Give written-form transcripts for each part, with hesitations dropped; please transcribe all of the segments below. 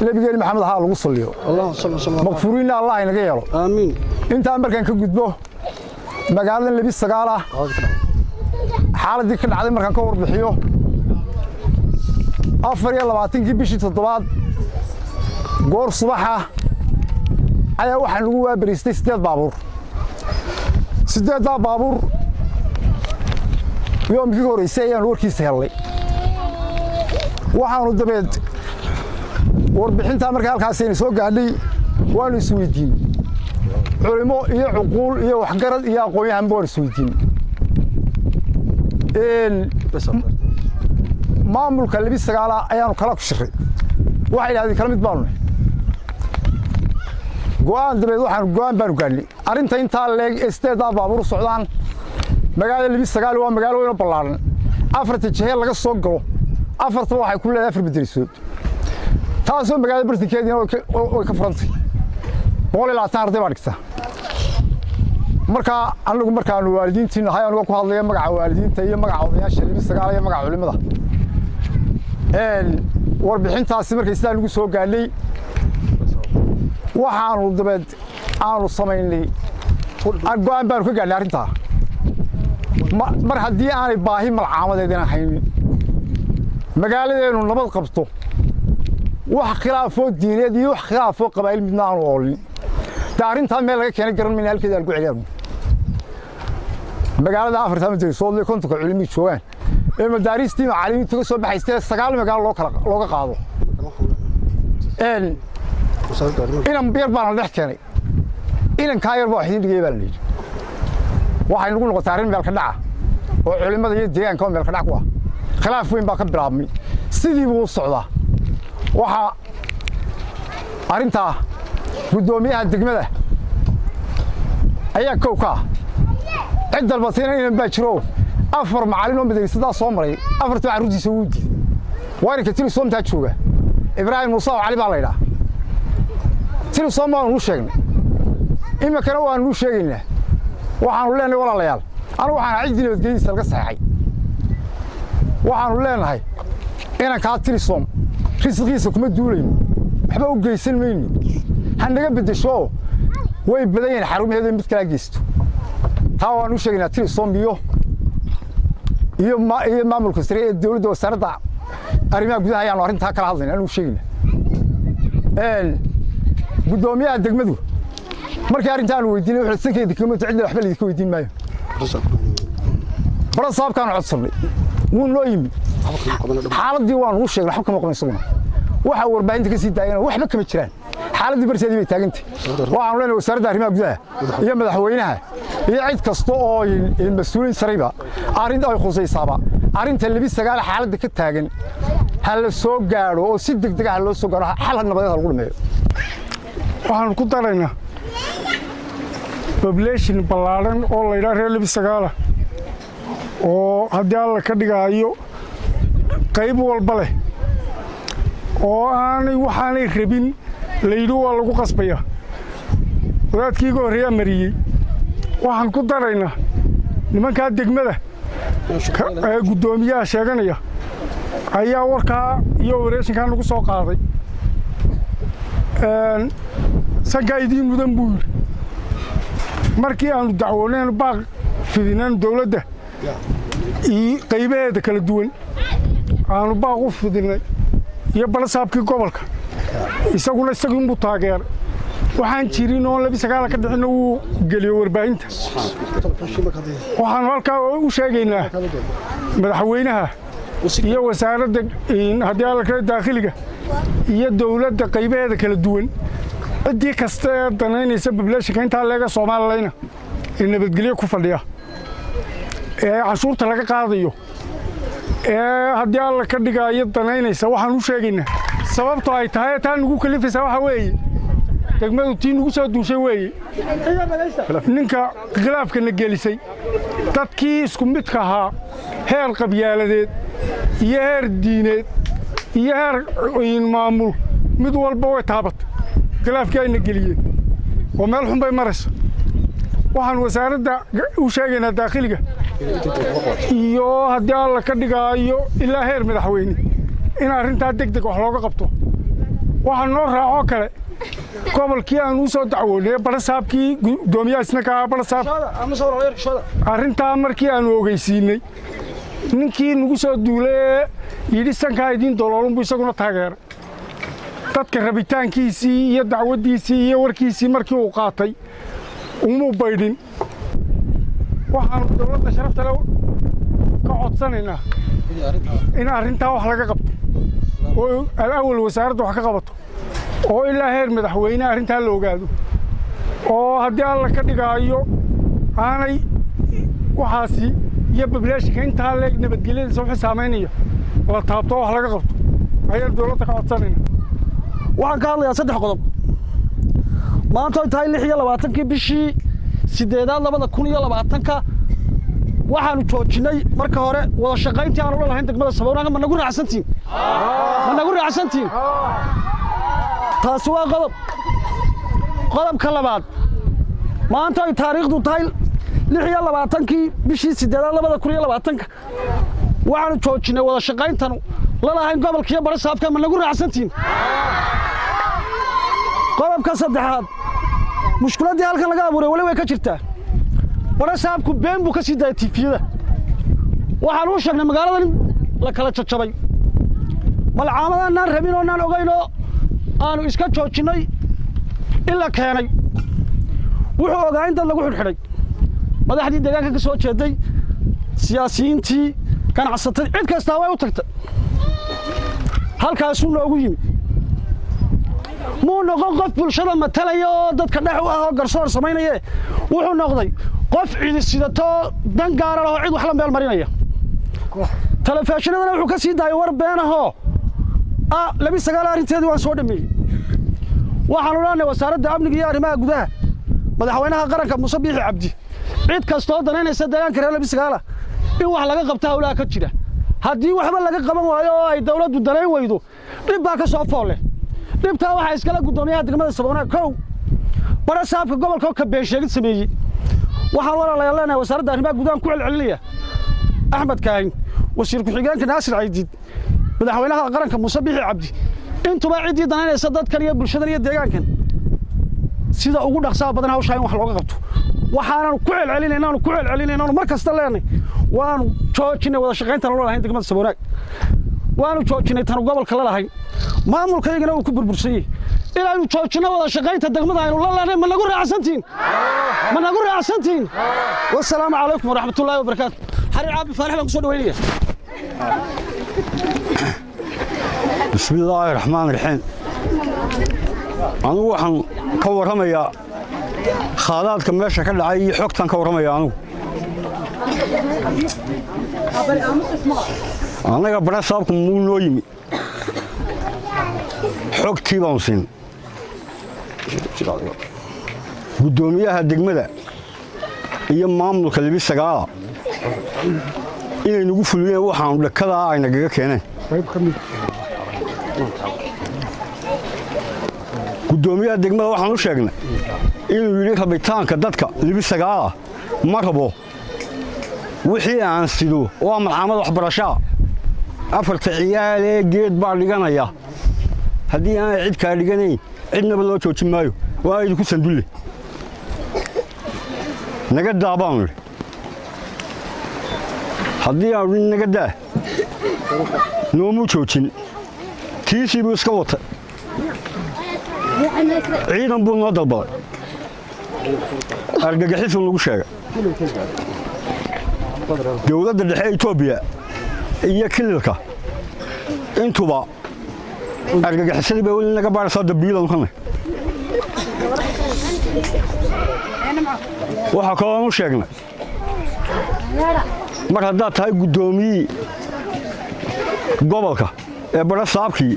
نبينا محمد ها لو صليو اللهم صل وسلم مغفورين الله inaga yeelo آمين inta markaan ka gudbo magaalada Lebi Sagaala xaaladii ka dhacday markaan ka warbixiyo 24 bishii 7 goor subaxa ayaa waxaan lagu waabariistay 8 baabuur 8 baabuur yoomkii horeysay ayaan warkiisa helay waxaanu dabeed warbixinta markaa halkaas ay soo gaadhay waan isweydiin culimo iyo cuquul iyo waxgarad iyo aqoon-yahan baan isweydiin maamulka Lebi Sagaala ayaanu kala ku shiray waxa ilaahay kala mid baanu go'aan dabeed waxaan go'aan baan gaadhnay arinta inta leeg isteeda baabuur socdaan magaalada Lebi Sagaala waa magaalo weyn oo ballaaran afarta jeer laga soo galo afarta waxay ku leedahay afar bedelisood taasoo magaalada bartikeedina way ka furantay boqol ilaa taan arday baa dhigta marka anagu markaan waalidiintiina hay anigu ku hadlaya magaca waalidiinta iyo magaca odayaasha Lebi Sagaala iyo magaca culimada warbixintaasi markay sidaan ugu soo gaadhay waxaanu dabeed aanu samaynay go'aan baan ka gaadhnay arrinta mar haddii aanay baahi malcaamadeedina haynin magaaladeenu nabad qabto wax khilaafo diineed iyo wax khilaafo qabaa'il midna aanu oolin daarinta meel laga keenay garan min halkeeda lagu celiyo magaalada afarta madarisood iyo kontonka culimo joogan ee madaariistii macallimiinta ka soo baxaystay 9 magaalo looga qaado inaan beer baan dhex keenay inaan ka yar baa xidin dhigay baa leeyahay waxay nagu noqotay arrin meel ka dhaca oo culimada iyo deegaanka meel ka dhac ku ah khilaaf weyn baa ka bilaabmay sidii buu socdaa waxa arinta gudoomiyaha degmada ayaa kowka cid dalbatayna inaan baajiro afar macallin oo madrasada soo maray afarta caruurtiisa uu diiday waarinka tiri soomta jooga Ibrahim Musa oo Ali baa leeyahay tiri sooma uu sheegnay ima kana waan uu sheegaynaa waxaanu leenahay walaalayaal anu waxaan cid nabadgelyadiisa laga saxay waxaanu leenahay inaan ka tiri soom risqiisa kuma duulayno waxba u geysan mayno hanaga bedesho way badayeen xarumaheeda mid kala geysto taa waan u sheegnaa tiri soom iyo maamulka sare ee dawladda wasaaradda arrimaha gudaha ayaan arrinta kala hadlaynaa anu sheegnaa gudoomiyaha degmadu markii arrintaan weydiinay wuxuu sankeedii kuma cidna waxba la weydiin maayo bara saabkaan codsanay wuu noo yimi xaaladii waan u sheegnay waxba kama qabaysana waxa warbaahinta ka sii daayana waxba kama jiraan xaaladii barteedii bay taagantay waxaan leenahay wasaaradda arrimaha gudaha iyo madaxweynaha iyo cid kasta oo mas'uuliin sarayba arrinta ay khusaysaaba arrinta Lebi Sagaala xaaladda ka taagan hal soo gaaro oo si degdeg ah loo soo gaaro xal nabadeed lagu dhameeyo waxaan ku daraynaa population ballaaran oo la yiraahdo Lebi Sagaala oo haddii alla ka dhigayo qayb walba leh oo aanay waxaanay rabin leeyahay waa lagu qasbaya wadaadkii horeeya mariyay waxaan ku daraynaa nimanka degmada gudoomiyaha sheeganaya ayaa warka iyo wareeshinka lagu soo qaaday sangaydii mudan buu markii aanu dacwooneen baaq fidinaan dawladda qaybaheeda kala duwan aanu baaq u fidinay iyo balasaabkii gobolka isaguna inuu taageer waxaan jirin oo Lebi Sagaala ka dhicin uu galiyo warbaahinta waxaan halkaa u sheegaynaa madaxweynaha iyo wasaaradda haddii alla ka dakhliga iyo dawladda qaybaheeda kala duwan cidii kasta ee danaynaysa population inta laga Soomaaliyeena in nabadgelyo ku fadhiya ee cashuurta laga qaadayo ee haddii alla ka dhigayo danaynaysa waxaan u sheegaynaa sababtoo ay tahay taan ugu kalifaysa waxa weeye degmadu tii ugu soo duushay weeye ninka khilaafka na gelisay dadkii isku midka ahaa heer qabyaaladeed iyo heer diineed iyo heer maamul mid walba way taabatay khilaafkii ayna geliyeen oo meel xun bay maraysa waxaan wasaaradda u sheegaynaa dakhliga iyo haddii alla ka dhigayo ilaa heer madaxweyne in arrintaa degdeg wax looga qabto waxaan noo raacoo kale gobolkii aan u soo dacwoonay barasaabkii gudoomiyaha isna ka barasaab arrintaa markii aan ogeysiinay ninkii nagu soo duulay yidhi sankaa idiin doloolunbu isaguna taageeray dadka rabitaankiisii iyo dacwadiisii iyo warkiisii markii uu qaatay umuu baydhin waxaanu dowladda sharafta leh ka codsanaynaa in arrintaa wax laga qabto oo awal wasaaradda wax ka qabato oo ilaa heer madaxweyne arrintaa la ogaado oo haddii alla ka dhigaayo aanay waxaasi iyo bablaashika intaa leeg nabadgelyadiisa wixii saamaynaya la taabto wax laga qabto ayaan dowladda ka codsanaynaa waxaan ka hadlayaa 3 qodob maanta ay tahay 26 bishii 8 2020 waxaanu joojinay marka hore wada shaqayntii aan u lahayn degmada Saboonaga ma nagu raacsantiin taasi waa qodobka labaad maanta ay taariikhdu tahay 26 bishii 8 2020 waxaanu joojinay wada shaqayntan la lahayn gobolka barasaabka ma nagu raacsantiin qodobka saddexaad mushkiladii halkan laga abuuray wali way ka jirtaa barasaabku been buu ka sii daayay tifiyada waxaan u sheegnay magaalada in la kala jajabay malcaamadan aan rabin oo aan ogeyno aanu iska joojinay ila keenay wuxuu ogaa in dad lagu xidhay madaxdii deegaanka ka soo jeeday siyaasiyiintii ganacsatada cid kasta way u tagtay halkaas uu noogu yimi muu noqon qof bulshada matalaya oo dadka dhex u ah oo garsoor samaynaya wuxuu noqday qof cid sidato dan gaar ah oo cid wax la meel marinaya telefishinadana wuxuu ka sii daayay war been ah oo labi sagaal arinteedii waan soo dhameeyay waxaan u leenahay wasaaradda amniga iyo arrimaha gudaha madaxweynaha qaranka Muuse Biixi Cabdi cid kasta oo danaynaysa deegaanka reer labi sagaal in wax laga qabto hawlaha ka jira haddii waxba laga qaban waayo oo ay dawladdu danayn weydo dib baa ka soo foole dibtaa waxa iskala gudoomiyaha degmada Saboonaga kow barasaabka gobolka ka been sheegid sameeyay waxaan walaalayaal leenahay wasaaradda arrimaha gudaha ku celcelinaya Axmed Kaahin wasiir ku xigeenka Naasir Ciidid madaxweynaha qaranka Muuse Biixi Cabdi intuba cidii danaynaysa dadkan iyo bulshadan iyo deegaankan sida ugu dhaqsaha badan hawsha in wax looga qabto waxaan ku celcelinaynaa mar kasta leenahay waanu joojinay wada shaqaynta la lahayn degmada Saboonaga waanu joojinay tan gobolka la lahayn maamulkaygana uu ku burbursay ilaa uu joojino wada shaqaynta degmada aynu la lahayn ma nagu raacsantiin wassalaamu calaykum waraxmatullaahi wabarakaatu xariir caabi faarax baan ku soo dhaweynaya bismillaahi raxmaani raxiim anigu waxaan ka warramayaa khaadaadka meesha ka dhacay iyo xogtan ka warramaya anaga barasaabku muu noo yimi xogtii baan siin gudoomiyaha degmada iyo maamulka labi sagaala inay nagu fuliyeen waxaan dhakada ay nagaga keeneen gudoomiyaha degmada waxaan u sheegnay inuu yidhi rabitaanka dadka labi sagaala ma rabo wixii aan sido waa malcaamad waxbarashaa afarta ciyaale geed baa dhiganaya haddii aan cid kaa dhiganayn cidnaba loo joojin maayo waa idinku sandulle naga daa baanu idhi haddii aanu dhin naga daa noomuu joojin tiisii buu iska watay ciidan buu noo dalbaday argagixisuu nagu sheegay dowladda dhexe Itoobiya iyo kililka intuba argagixisadii baa weli naga baaraysaa dambiilan kanay waxaa kaloo u sheegnay mar haddaad tahay gudoomiyii gobolka ee barasaabkii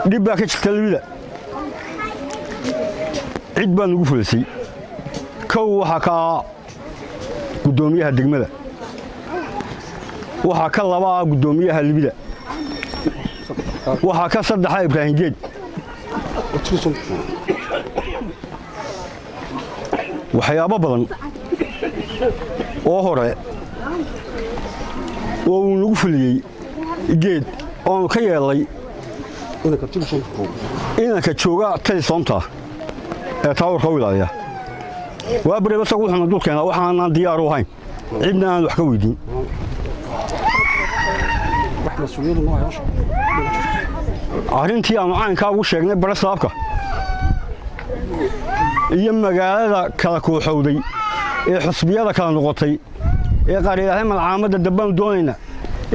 dhib baa ka jirta labida cid baa nagu fulisay kow waxaa ka gudoomiyaha degmada waxaa ka labaa gudoomiyaha libida waxaa ka saddexa Ibraahim Geed waxyaabo badan oo hore oo uu nagu fuliyey geed oo ka yeelay inanka jooga talisoonta ee taawarka u ilaaliya waa bari bas wuxuuna dulkeena waxaan diyaar u ahayn cidna aan wax ka weydiin arrintii aan caanka ugu sheegnay barasaabka iyo magaalada kala kooxowday ee xusbiyada kala noqotay ee qaar ilaahay malcaamadda dambaan doonayna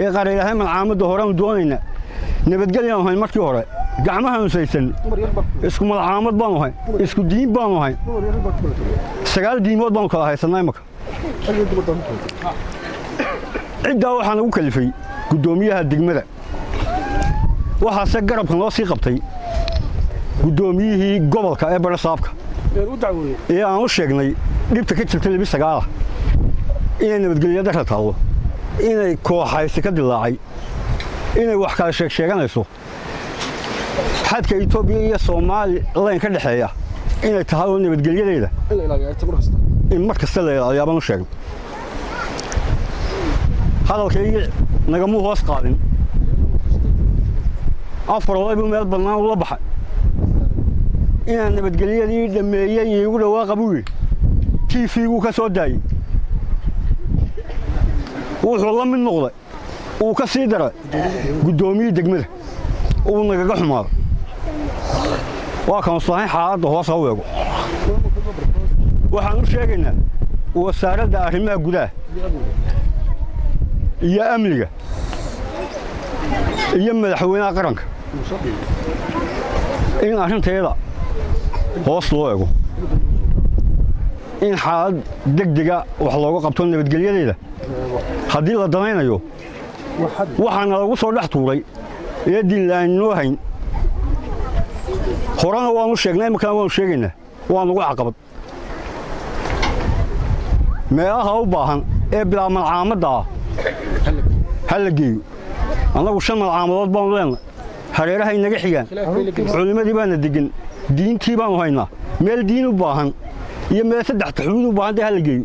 ee qaar ilaahay malcaamadda horaan doonayna nabadgelyan ahayn markii hore gacmahaanu saysan isku malcaamad baanu ahayn isku diin baanu ahayn 9 diimood baanu kala haysanaa imaka ciddaa waxaan ugu kalifay gudoomiyaha degmada waxaase garabkan loo sii qabtay gudoomiyihii gobolka ee barasaabka ee aan u sheegnay dhibta ka jirta 29 inay nabadgelyo darro taalo inay kooxaysi ka dilaacay inay wax kala sheeganayso xadka Itoobiya iyo Soomaaliland ka dhaxeeya inay tahay nabadgelyadeeda in markasta la ilaaliyo baan u sheegnay hadalkayga nagamu hoos qaadin afar wada meel banaan u la baxay inaan nabadgelyadii dhameeyay igu dhawaaq abuur TV-gu ka soo daayay wuxuu la mid noqday uu ka sii daray gudoomiyaha degmada uu nagaga xumaado waa kan saxiix xaaladda hoos u eego waxaan u sheegaynaa wasaaradda arrimaha gudaha iyo amniga iyo madaxweynaha qaranka in arrinteeda hoos loo eego in xaalad degdega wax looga qabto nabadgelyadeeda haddii la danaynayo waxaana lagu soo dhex tuuray ee diinlaan noo hayn horena waanu sheegnay markaan waanu sheegaynaa waa nagu caqabad meelaha u baahan ee bilaa malcaamadda hal la geeyo annagu 5 malcaamadood baanu leenahay hareeraha inaga xigaan culimadii baana degan diintii baanu haynaa meel diin u baahan iyo meel 3 taxwiid u baahan hal la geeyo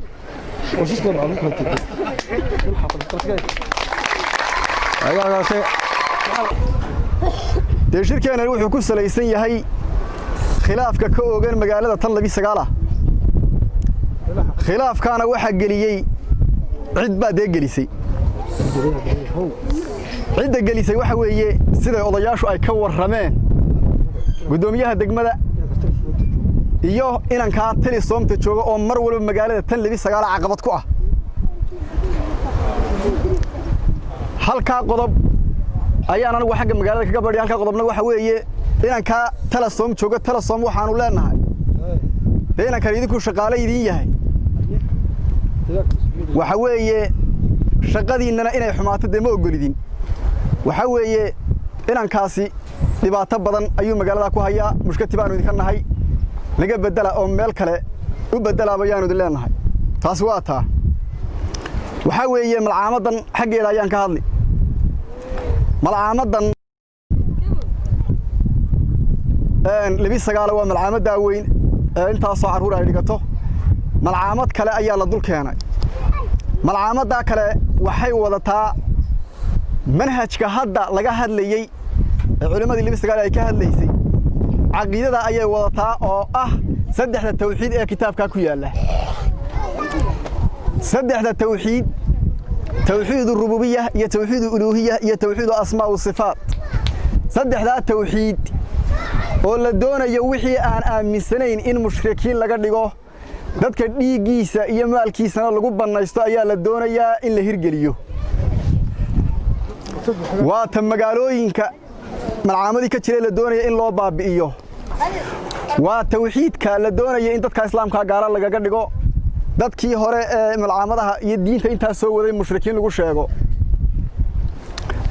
shirkeenani wuxuu ku salaysan yahay khilaafka ka oogan magaalada tan 29 khilaafkaana waxa geliyay cid baa gelisay cidda gelisay waxa weeye sida odayaashu ay ka warameen gudoomiyaha degmada iyo inanka talisoomta jooga oo mar walba magaalada tan 29 caqabad ku ah halka qodob ayaan anigu xagga magaalada kaga badhay halka qodobna waxa weeye inanka talisoom jooga talisoom waxaanu leenahay inanka idinku shaqaale idin yahay waxa weeye shaqadiinana inay xumaato dema ogolidin waxa weeye inankaasi dhibaato badan ayuu magaalada ku hayaa mushkati baanu idinka nahay laga bedela oo meel kale u bedela bayaanu idin leenahay taas waa taa waxa weeye malcaamadan xaggeeda ayaan ka hadli malcaamadan 29 waa malcaamada weyn inta soo caruur ay dhigato malcaamad kale ayaa la dul keenay malcaamada kale waxay wadataa manhajka hadda laga hadlayay culimadii 29 ay ka hadlaysay aqeedada ayay wadataa oo ah saddexda tawxiid ee kitaabka ku yaala saddexda tawxiid توحيد الربوبية يا توحيد الألوهية يا توحيد الأسماء والصفات صدحدا توحيد ولا دونا يوحي أن آمن سنين إن مشركين لقد لقوه dadka dhiigiisa iyo maalkiisana lagu banaysto ayaa la doonayaa in la hirgeliyo waa tan magaalooyinka malcaamadii ka jiray la doonaya in loo baabi'iyo waa tawxiidka la doonaya in dadka islaamka gaar lagaga dhigo dadkii hore ee malcaamadaha iyo diinta inta soo waday mushrikiin lagu sheego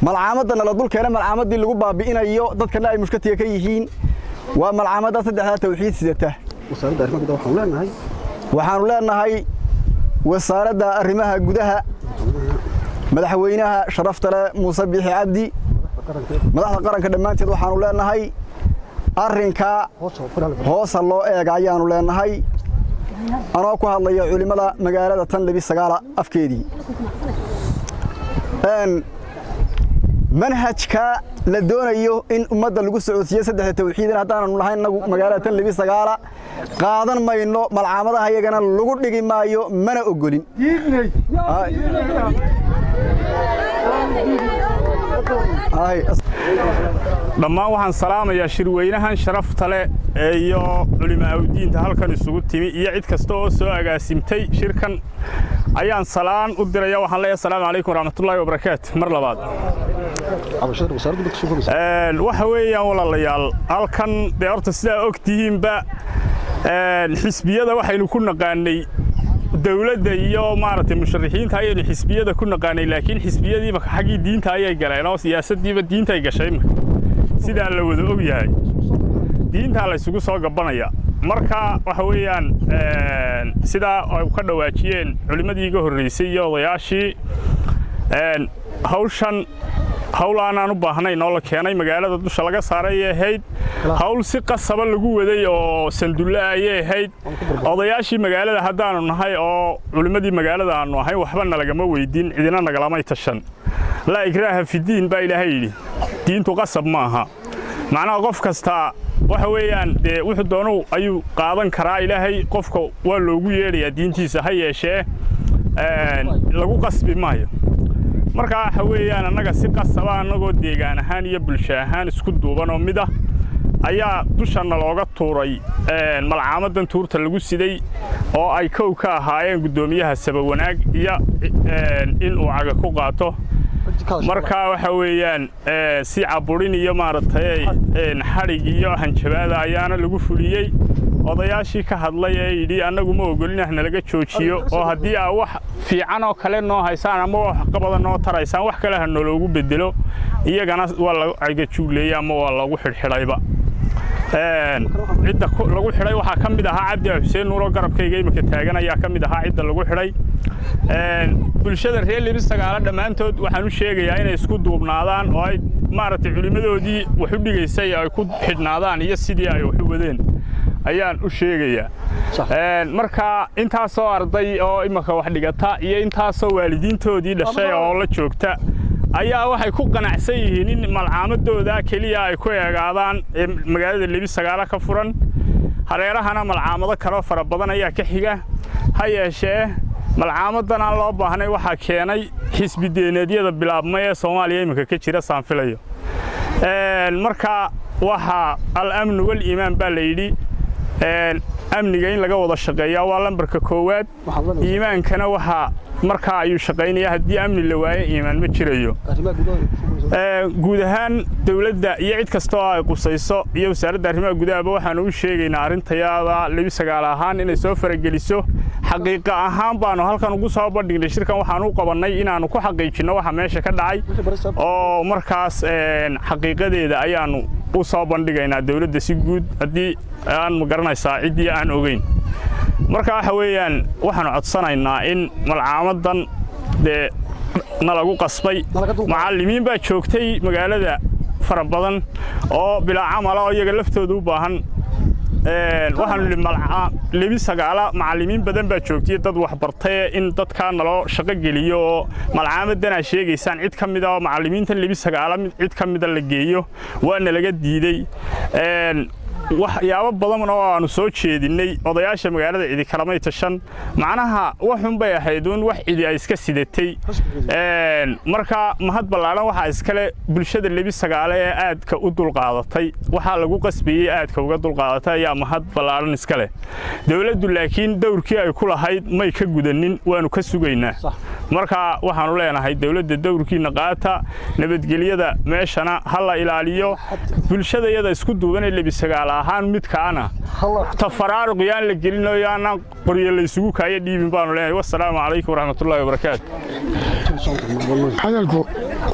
malcaamadana la dul keenay malcaamadii lagu baabi'inayo dadkana ay mushkatiga ka yihiin waa malcaamada saddexda tawxiid sidata waxaanu leenahay wasaaradda arrimaha gudaha madaxweynaha sharafta leh Muuse Biixi Cabdi madaxda qaranka dhamaanteed waxaanu leenahay arrinka hoos loo eegayaanu leenahay anoo ku hadlayo culimada magaalada tan 29 afkeedii manhajka la doonayo in ummadda lagu socodsiiyo saddex tawxiidin haddaanu lahayn nagu magaalada tan Lebi Sagaala qaadan mayno malcaamadaha iyagana lagu dhigi maayo mana ogolin dhammaan waxaan salaamayaa shirweynahan sharafta leh iyo culimaa diinta halkan isugu timi iyo cid kasta oo soo agaasimtay shirkan ayaan salaan u diraya waxaan leeyahay assalaamu calaykum waraxmatullaahi wabarakaatu mar labaad waxa weeyaan walaalayaal halkan dee horta sidaa ogtihiinba xisbiyada waxaynu ku naqaanay dawladda iyo maaragtay musharaxiinta ayaynu xisbiyada ku naqaanay laakiin xisbiyadiiba xaggii diinta ayay galeen oo siyaasaddiiba diinta ay gashay sidaa la wada og yahay diintaa la isugu soo gabanaya marka waxa weeyaan sidaa ay ka dhawaajiyeen culimmadii iga horreysay iyo odayaashii hawshan hawl aanaan u baahnayn oo la keenay magaalada dusha laga saaray ay ahayd hawl si qasaba lagu waday oo sandulle ayay ahayd odayaashii magaalada haddaanu nahay oo culimmadii magaalada aanu ahay waxbana lagama weydiin cidina nagalamay tashan laa ikraaha fidiin baa ilaahay yidhi diintu qasab ma aha macnaha qof kasta waxa weeyaan dee wuxuu doonow ayuu qaadan karaa ilaahay qofka waa loogu yeedhayaa diintiisa ha yeeshee lagu qasbi maayo marka waxa weeyaan annaga si qasaba annagoo deegaan ahaan iyo bulsho ahaan isku duuban oo mid ah ayaa dushanna looga tuuray malcaamadan tuurta lagu siday oo ay kow ka ahaayeen guddoomiyaha sabawanaag iyo in uu caga ku qaato marka waxa weeyaan si caburin iyo maaragtay xadhig iyo hanjabaada ayaana lagu fuliyey odayaashii ka hadlay ee yidhi annagu ma ogolin ah nalaga joojiyo oo haddii aa wax fiican oo kale noo haysaan ama wax ka badan noo taraysaan wax kale ha noloogu bedelo iyagana waa lagu cagajuugleeyey ama waa lagu xidhxidhayba cidda lagu xidhay waxaa ka mid ahaa cabdi xuseen nuuro garabkayga imika taagan ayaa ka mid ahaa cidda lagu xidhay bulshada reer Lebi Sagaala dhammaantood waxaan u sheegayaa inay isku duubnaadaan oo ay maaragtay culimmadoodii wax u dhigaysay ay ku xidhnaadaan iyo sidii ay wax u wadeen ayaan u sheegayaa marka intaasoo arday oo imika wax dhigata iyo intaasoo waalidiintoodii dhashay oo la joogta ayaa waxay ku qanacsan yihiin in malcaamadooda keliya ay ku eegaadaan magaalada Lebi Sagaala ka furan hareerahana malcaamado kale fara badan ayaa ka xiga ha yeeshee malcaamadan aan loo baahnay waxaa keenay xisbi deeneedyada bilaabmay ee Soomaaliya imika ka jira saanfilayo marka waxa al-amn wal iimaan baa la yidhi amniga in laga wada shaqeeyaa waa lambarka koowaad iimaankana waxa markaa ayuu shaqaynayaa haddii amni la waayo iimaan ma jirayo guud ahaan dawladda iyo cid kasta oo ay qusayso iyo wasaaradda arrimaha gudaha waxaanu u sheegaynaa arintayada Lebi Sagaala ahaan inay soo farageliso xaqiiqa ahaan baanu halkan ugu soo bandhignay shirkan waxaan u qabanay inaanu ku xaqiijino waxa meesha ka dhacay oo markaas xaqiiqadeeda ayaanu u soo bandhigaynaa dawladda si guud haddii aan ma garanaysaa cidii aan ogeyn marka waxa weeyaan waxaan codsanaynaa in malcaamadan dee nalagu qasbay macallimiin baa joogtay magaalada fara badan oo bilaa camal oo iyaga laftooda u baahan waxaan Lebi Sagaala macallimiin badan baa joogtay dad wax bartay in dadka naloo shaqo geliyo oo malcaamadana sheegaysaan cid ka mid ah oo macallimiinta Lebi Sagaala cid ka mid ah la geeyo waana laga diiday waxyaabo badan oo aanu soo jeedinay odayaasha magaalada cidi kalamay tashan macnaha waxun bay ahayd wax cidi ay iska sidatay marka mahad balaaran waxa iskale bulshada Lebi Sagaala ee aadka u dulqaadatay waxa lagu qasbiyay aadka uga dulqaadatay ayaa mahad balaaran iskale dawladdu laakiin dawrkii ay ku lahayd may ka gudanin waanu ka sugaynaa marka waxaanu leenahay dawladda dawrkiina qaata nabadgelyada meeshana hala ilaaliyo bulshada iyada isku duuban ee Lebi Sagaala ahaan midkaana tafaraaruq yaan la gelinayo yaana qoriyo la isugu kaaya dhiibin baanu leenahay wassalaamu calaykum waraxmatullaahi wabarakaatu hadalku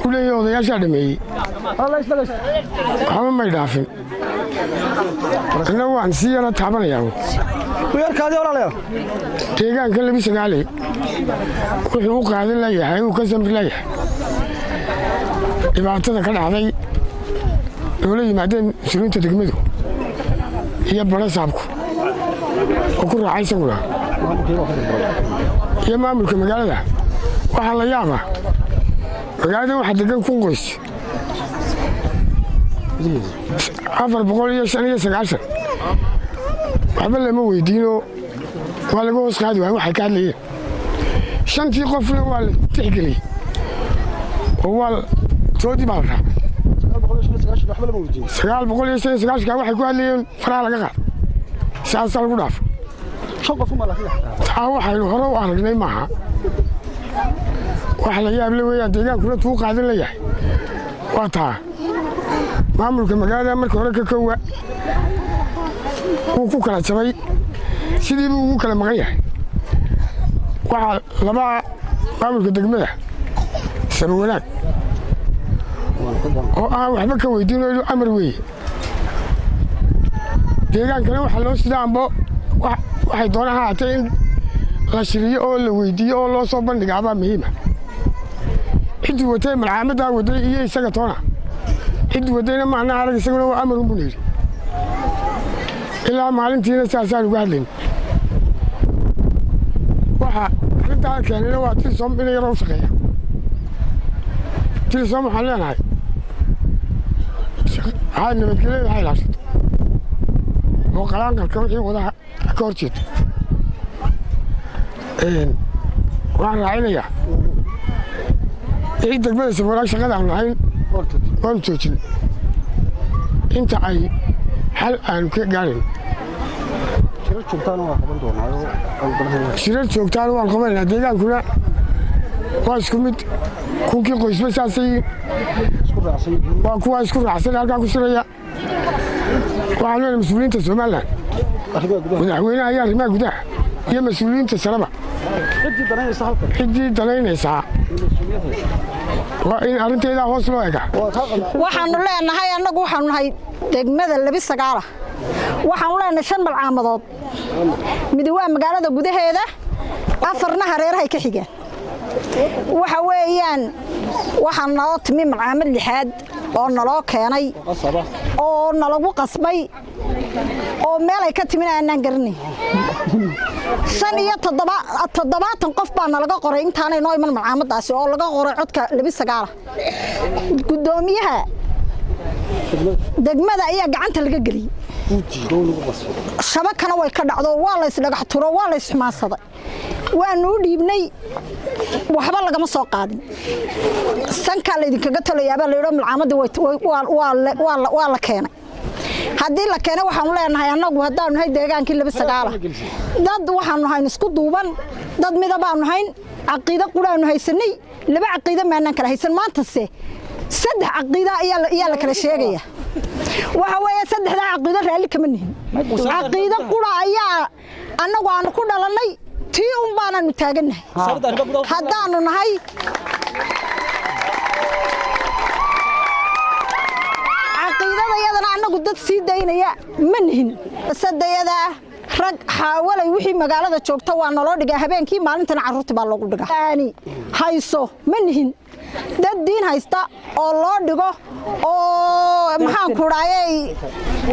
kuleeyo odayaasha dhameeyey waxba may dhaafin anna waan si yara taabanayaa deegaanka Lebi Sagaale wuxuu u qaadan layahay uu ka samri layahay dhibaatada ka dhacday dowla yimaadeen sulinta degmadu iyo barasaabku oo ku raacay isaguna iyo maamulka magaalada waxaa la yaabaa magaalada waxa degan kun qoys afar boqol iyo 5 waxba lama weydiino waa laga hoos qaadi waay waxay ka hadlayeen shantii qofna waa la tixgeliyey oo waa toodii baa la raacay 995 waxay ku hadlayeen faraha laga qaad saas lagu dhaaf taa waxaynu hore u aragnay maaha wax la yaab leh weeyaan deegaankuna tuu qaadan leeyahay waa taa maamulka magaalada markii hore ka koowa uu ku kala jabay sidii buu ugu kala maqan yahay waxaa laba maamulka degmada saba wanaag oo aan waxba ka weydiinayno amar weeye deegaankana waxaa loo sidaa ambo waxay doonaan ha haatee in la shiriyo oo la weydiiyo oo loo soo bandhigaabaa muhiima ciddii watay malcaamaddaa waday iyo isaga toona ciddii wadayna maana arag isaguna waa amar unbuu yidhi ilaa maalintiina saasaan uga hadlayn waxa arrintaa keenayna waa tilsom inay yaroo u shaqeeya tilsom waxaan leenahay waxaad nabadgelyada ha ilaashato oo qalaanqalka wixii wadaha ka hor jeeto waxaan raacinayaa wixii degmada sabwanaag shaqada aanu lahayn waanu joojin inta ay xal aanu ka gaarayn shirar joogtaana waan qabanaynaa deegaankuna waa isku mid kunkii qoysba saasay waa kuwaa isku raacsan halkaa ku shiraya waxaan leenahay mas-uuliyiinta somalilan madaxweynaha iyo arrimaha gudaha iyo mas-uuliyiinta sareba ciddii danaynaysaa waa in arrinteedaa hoos loo ega waxaanu leenahay annagu waxaanu nahay degmada 2 waxaanu leenahay 5 malcaamadood mid waa magaalada gudaheeda 4na hareerahay ka xigaan waxa weeyaan waxaan noo timi malcaamad 6aad oo naloo keenay oo nalagu qasbay oo meel ay ka timin aanan garanay 7 qof baa nalaga qoray intaanay noo iman malcaamadaasi oo laga qoray codka 2 gudoomiyaha degmada ayaa gacanta laga geliyay shabakana way ka dhacdo waa la isdhagax turo waa la isxumaansaday waanu dhiibnay waxba lagama soo qaadin sanka la idinkaga talayaaba la yiraahdo malcaamadii waa la keenay haddii la keenay waxaanu leenahay annagu haddaanu nahay deegaankii 2 dad waxaanu nahay isku duuban dad midabaanu nahay caqiido quraanu haysanay 2 caqiido maanan kala haysan maantase 3 caqiido ayaa la kala sheegaya waxa weeye 3 caqiido raali kama nihin caqiido qura ayaa annagu aanu ku dhalanay tii un baananu taaganahay haddaanu nahay caqiidada yadana annagu dad sii daynaya ma nihin sadayada rag xaawalay wixii magaalada joogta waa naloo dhigaa habeenkii maalintana carruurta baa loogu dhigaa aani hayso ma nihin dad diin haysta oo loo dhigo oo maxaan ku dhaayay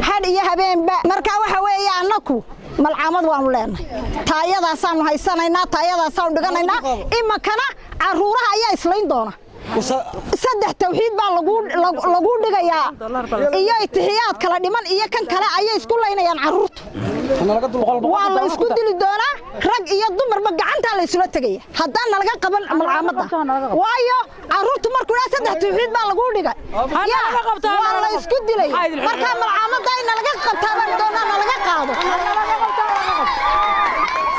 had iyo habeenba marka waxa weeye annagu malcaamad waanu leenahay taayadaasaanu haysanaynaa taayadaasaanu dhiganaynaa imakana carruuraha ayaa islayn doona 3 tawxiid baa lagu dhigayaa iyo itixiyaad kala dhiman iyo kan kale ayay isku laynayaan carruurtu waa la isku dili doonaa rag iyo dumarba gacanta la isula tagaya haddaan nalaga qaban malcaamada waayo carruurtu markuu 3 tawxiid baa lagu dhigay waa la isku dilay marka malcaamada ay nalaga qabtaan doonaa nalaga qaado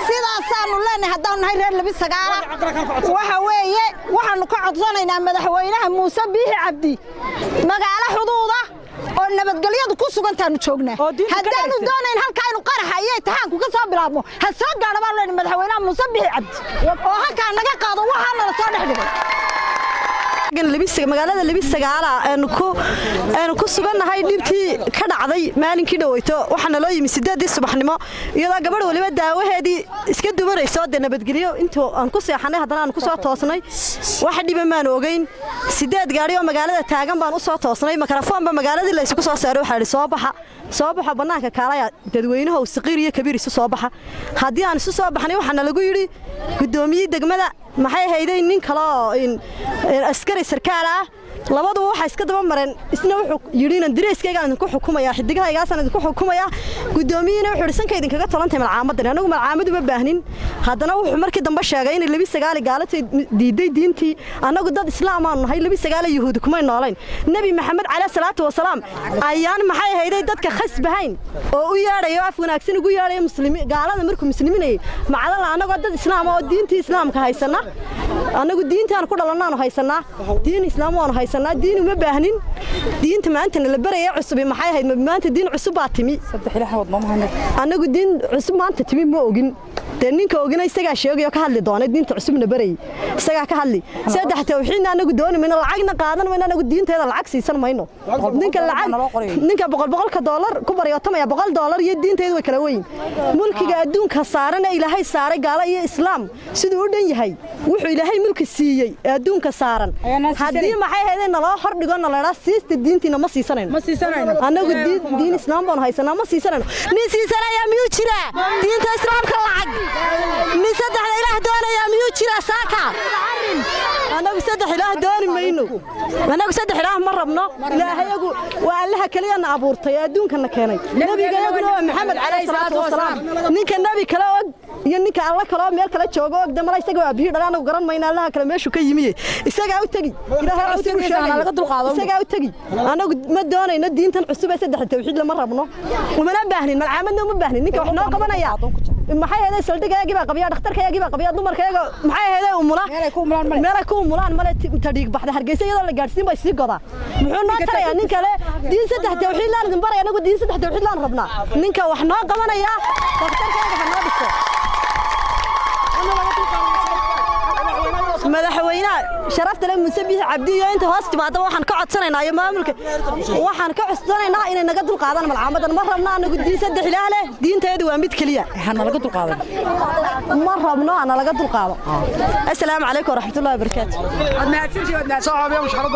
sidaasaanu leenahay haddaan nahay reer 2 waxa weeye waxaanu ka codsanaynaa madaxweynaha Muuse Biixi Cabdi magaalo xuduuda oo nabadgelyadu ku sugantaanu joognaa haddaanu doonayn halka aynu qaraxa iyo taxaanku ka soo bilaabmo ha soo gaadho baan leenahay madaxweynaha Muuse Biixi Cabdi oo halka naga qaado waxa la soo dhexdhigay magaalada 2 aanu ku sugannahay dhibtii ka dhacday maalinkii dhaweyto waxaana loo yimi 8 subaxnimo iyadoo gabadh waliba daawaheedii iska dumarayso nabadgelyo intuu aan ku seexanay haddana aan ku soo toosnay wax dhiba maan ogeyn 8 gaari oo magaalada taagan baan u soo toosnay makarafoonba magaaladii la isku soo saaray waxa soo baxa banaanka kaalaya dadweynaha oo saqiir iyo kabiir isu soo baxa haddii aan isu soo baxnay waxaana lagu yiri gudoomiye degmada maxay hayday nin kale oo askari sarkaal ah labaduba waxa iska daba mareen isna wuxuu yiri inaan direyskayga aan ku xukumayaa xidigahaygaas aan ku xukumayaa gudoomiyana wuxuu dhisanka idinkaga talantay malcaamaddan anagu malcaamadu ma baahnin haddana wuxuu markii dambe sheegay in 29 gaalatay diiday diintii anagu dad islaam aan nahay 29 yahuud kuma noolayn nabi maxamed calayhi salaatu wasalaam ayaan maxay hayday dadka khasbahayn oo u yeedhayo af wanaagsan ugu yeedhayo muslimiin gaalada markuu muslimiinay macdala anagu dad islaam oo diintii islaamka haysana anagu diintaan ku dhalanaan haysana diin islaam waan haysana diin uma baahnin diinta maanta la barayo cusub maxay ahayd maanta diin cusub baa timi anagu diin cusub maanta timi ma ogin ninka ogina isaga sheegayo ka hadli doona diinta cusubna baray isaga ka hadli saddex tawxiidna anagu doonayna lacagna qaadanayna anagu diinteeda lacag siisan mayno ninka boqol dollar ku baryotamaya $100 iyo diinteedu way kala weyn mulkiga adduunka saaran ilaahay saaray gaala iyo islaam sidoo u dhan yahay wuxuu ilaahay mulki siiyay adduunka saaran hadii maxay ahaydeen loo hor dhigo nala siista diintina ma siisanayno anagu diin islaam baan haysanaa ma siisanayno nin siisanaya miyuu jira diinta islaamka lacag nin saddex ilaah doonaya miyuu jira saaka anagu saddex ilaah dooni mayno anagu saddex ilaah ma rabno ilaahayagu waa allaha kaliya na abuurtay adduunka na keenay nabigayaguna waa maxamed calayhi salaatu wasalaam ninka nabi kale og iyo ninka alla kale meel kale joogo og damala isaga waa biyo dhalaanagu garan mayna allaha kale meeshu ka yimiye isaga u tagi ilaahay u tagi laga dulqaado isaga u tagi anagu ma doonayno diintan cusub ee saddex tawxiid lama rabno uma baahnin malcaamadna uma baahnin ninka wax noo qabanaya maxay ahayd saldhigaagii baa qabiya dhakhtarkaagii baa qabiya dumarkaaga maxay ahayd umula meel ku umulaan male tadhiig baxda hargeysa iyadoo la gaarsiin bay sii goda muxuu noo tarayaa nin kale diin saddex tawxiid laan idin baray anagu diin saddex tawxiid laan rabnaa ninka wax noo qabanaya dhakhtarkaaga ha noo dhiso madaxweynaha sharafta leh Muuse Biixi Cabdi iyo inta hoos timaada waxaan ka codsanaynaa iyo maamulka waxaan ka codsanaynaa inay naga dulqaadaan malcaamadan ma rabno anagu diin saddex ilaah leh diinteedu waa mid kaliya waxaan naga dulqaadan ma rabno ana laga dulqaado assalaamu calaykum waraxmatullaahi wabarakaatuh صاحب يا مش حرض